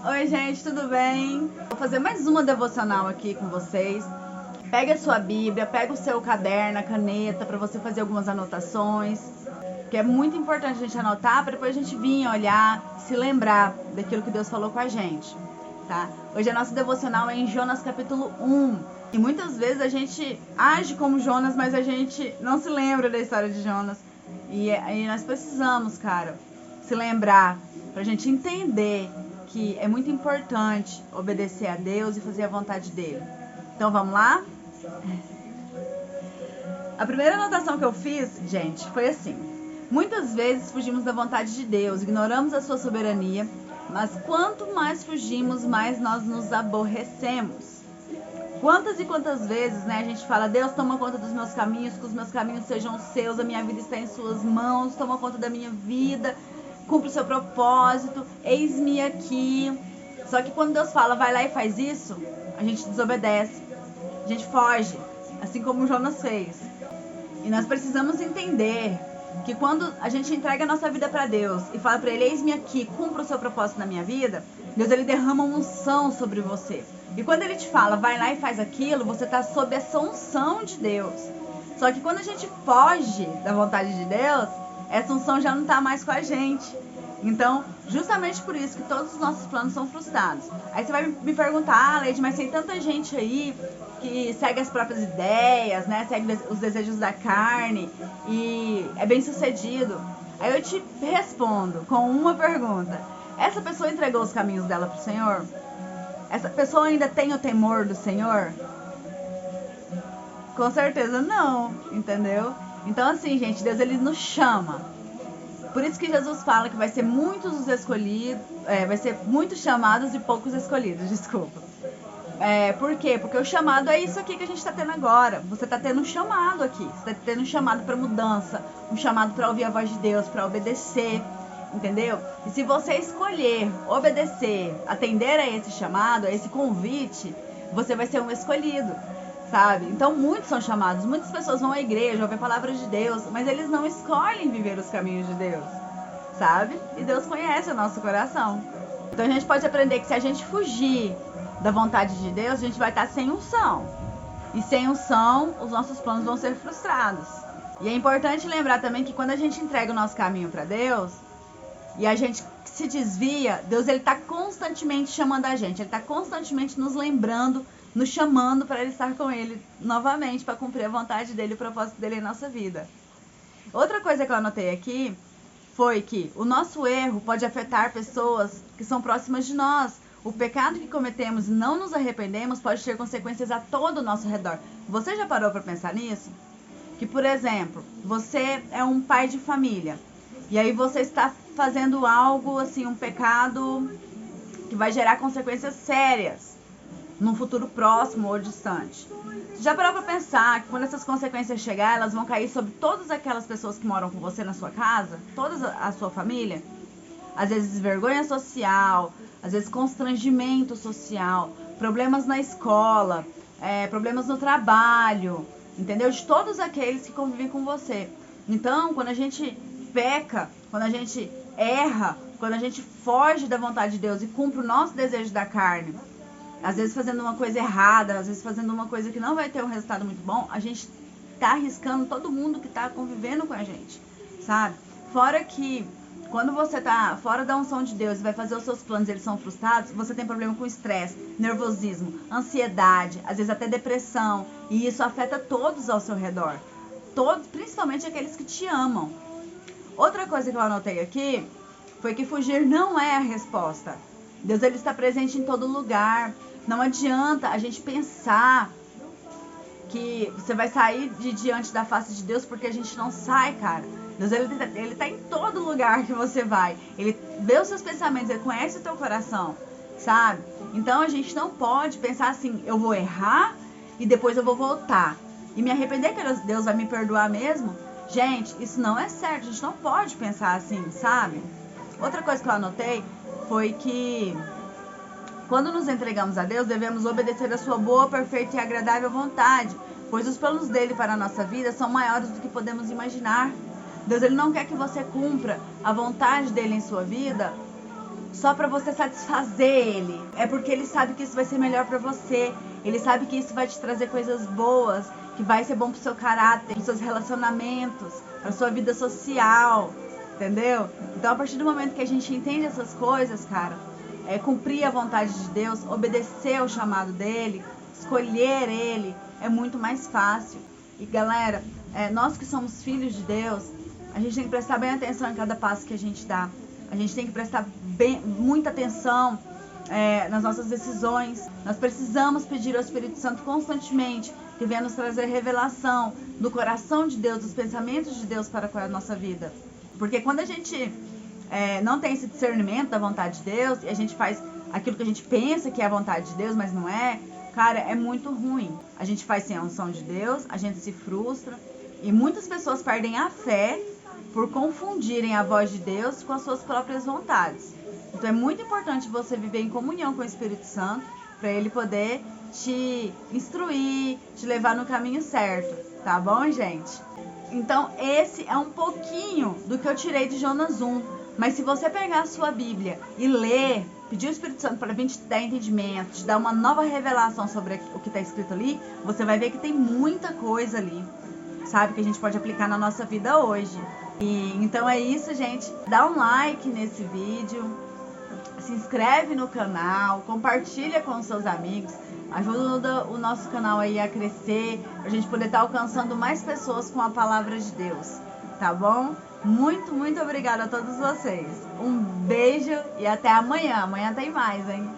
Oi gente, tudo bem? Vou fazer mais uma devocional aqui com vocês. Pega a sua Bíblia, pega o seu caderno, a caneta para você fazer algumas anotações, que é muito importante a gente anotar para depois a gente vir olhar, se lembrar daquilo que Deus falou com a gente, tá? Hoje a nossa devocional é em Jonas capítulo 1. E muitas vezes a gente age como Jonas, mas a gente não se lembra da história de Jonas. E nós precisamos, cara, se lembrar pra gente entender que é muito importante obedecer a Deus e fazer a vontade dele. Então vamos lá? A primeira anotação que eu fiz, gente, foi assim: muitas vezes fugimos da vontade de Deus, ignoramos a sua soberania, mas quanto mais fugimos, mais nós nos aborrecemos. Quantas e quantas vezes, né, a gente fala: Deus, toma conta dos meus caminhos, que os meus caminhos sejam os seus, a minha vida está em suas mãos, toma conta da minha vida, cumpre o seu propósito, eis-me aqui. Só que quando Deus fala, vai lá e faz isso, a gente desobedece, a gente foge, assim como Jonas fez. E nós precisamos entender que quando a gente entrega a nossa vida para Deus e fala para Ele, eis-me aqui, cumpra o seu propósito na minha vida, Deus, Ele derrama uma unção sobre você. E quando Ele te fala, vai lá e faz aquilo, você está sob essa unção de Deus. Só que quando a gente foge da vontade de Deus, essa unção já não está mais com a gente. Então, justamente por isso que todos os nossos planos são frustrados. Aí você vai me perguntar, Leide, mas tem tanta gente aí que segue as próprias ideias, né? Segue os desejos da carne e é bem sucedido. Aí eu te respondo com uma pergunta: essa pessoa entregou os caminhos dela para o Senhor? Essa pessoa ainda tem o temor do Senhor? Com certeza não, entendeu? Então assim, gente, Deus, Ele nos chama. Por isso que Jesus fala que vai ser muitos os escolhidos, vai ser muitos chamados e poucos escolhidos, desculpa. Por quê? Porque o chamado é isso aqui que a gente está tendo agora. Você está tendo um chamado aqui. Você está tendo um chamado para mudança, um chamado para ouvir a voz de Deus, para obedecer, entendeu? E se você escolher obedecer, atender a esse chamado, a esse convite, você vai ser um escolhido, sabe? Então muitos são chamados, muitas pessoas vão à igreja, ouvem palavras de Deus, mas eles não escolhem viver os caminhos de Deus, sabe? E Deus conhece o nosso coração. Então a gente pode aprender que se a gente fugir da vontade de Deus, a gente vai estar sem unção. E sem unção, os nossos planos vão ser frustrados. E é importante lembrar também que quando a gente entrega o nosso caminho para Deus e a gente se desvia, Deus, Ele está constantemente chamando a gente. Ele está constantemente nos lembrando, nos chamando para Ele estar com Ele novamente, para cumprir a vontade dEle, o propósito dEle em nossa vida. Outra coisa que eu anotei aqui foi que o nosso erro pode afetar pessoas que são próximas de nós. O pecado que cometemos e não nos arrependemos pode ter consequências a todo o nosso redor. Você já parou para pensar nisso? Que, por exemplo, você é um pai de família e aí você está fazendo algo, assim, um pecado que vai gerar consequências sérias num futuro próximo ou distante. Você já parou para pensar que quando essas consequências chegar, elas vão cair sobre todas aquelas pessoas que moram com você na sua casa, toda a sua família? Às vezes vergonha social, às vezes constrangimento social, problemas na escola, problemas no trabalho, entendeu? De todos aqueles que convivem com você. Então, quando a gente peca, quando a gente erra, quando a gente foge da vontade de Deus e cumpre o nosso desejo da carne, às vezes fazendo uma coisa errada, às vezes fazendo uma coisa que não vai ter um resultado muito bom, a gente tá arriscando todo mundo que tá convivendo com a gente, sabe? Fora que quando você tá fora da unção de Deus e vai fazer os seus planos e eles são frustrados, você tem problema com estresse, nervosismo, ansiedade, às vezes até depressão. E isso afeta todos ao seu redor. Todos, principalmente aqueles que te amam. Outra coisa que eu anotei aqui foi que fugir não é a resposta. Deus, Ele está presente em todo lugar. Não adianta a gente pensar que você vai sair de diante da face de Deus, porque a gente não sai, cara. Deus, ele tá em todo lugar que você vai. Ele vê os seus pensamentos, Ele conhece o teu coração, sabe? Então a gente não pode pensar assim: eu vou errar e depois eu vou voltar e me arrepender que Deus vai me perdoar mesmo. Gente, isso não é certo. A gente não pode pensar assim, sabe? Outra coisa que eu anotei foi que quando nos entregamos a Deus, devemos obedecer a sua boa, perfeita e agradável vontade, pois os planos dele para a nossa vida são maiores do que podemos imaginar. Deus, Ele não quer que você cumpra a vontade dele em sua vida só para você satisfazer ele. É porque ele sabe que isso vai ser melhor para você. Ele sabe que isso vai te trazer coisas boas, que vai ser bom pro seu caráter, pros seus relacionamentos, pra sua vida social, entendeu? Então, a partir do momento que a gente entende essas coisas, cara, cumprir a vontade de Deus, obedecer ao chamado dele, escolher ele, é muito mais fácil. E galera, nós que somos filhos de Deus, a gente tem que prestar bem atenção em cada passo que a gente dá. A gente tem que prestar muita atenção nas nossas decisões. Nós precisamos pedir ao Espírito Santo constantemente que venha nos trazer revelação do coração de Deus, dos pensamentos de Deus para com a nossa vida. Porque quando a gente não tem esse discernimento da vontade de Deus e a gente faz aquilo que a gente pensa que é a vontade de Deus, mas não é, cara, é muito ruim. A gente faz sem a unção de Deus, a gente se frustra e muitas pessoas perdem a fé por confundirem a voz de Deus com as suas próprias vontades. Então é muito importante você viver em comunhão com o Espírito Santo para ele poder te instruir, te levar no caminho certo, tá bom, gente? Então esse é um pouquinho do que eu tirei de Jonas 1. Mas se você pegar a sua Bíblia e ler, pedir ao Espírito Santo para vir te dar entendimento, te dar uma nova revelação sobre o que está escrito ali, você vai ver que tem muita coisa ali, sabe, que a gente pode aplicar na nossa vida hoje. E então é isso, gente. Dá um like nesse vídeo, se inscreve no canal, compartilha com os seus amigos, ajuda o nosso canal aí a crescer, pra gente poder estar alcançando mais pessoas com a palavra de Deus, tá bom? Muito, muito obrigada a todos vocês. Um beijo e até amanhã. Amanhã tem mais, hein?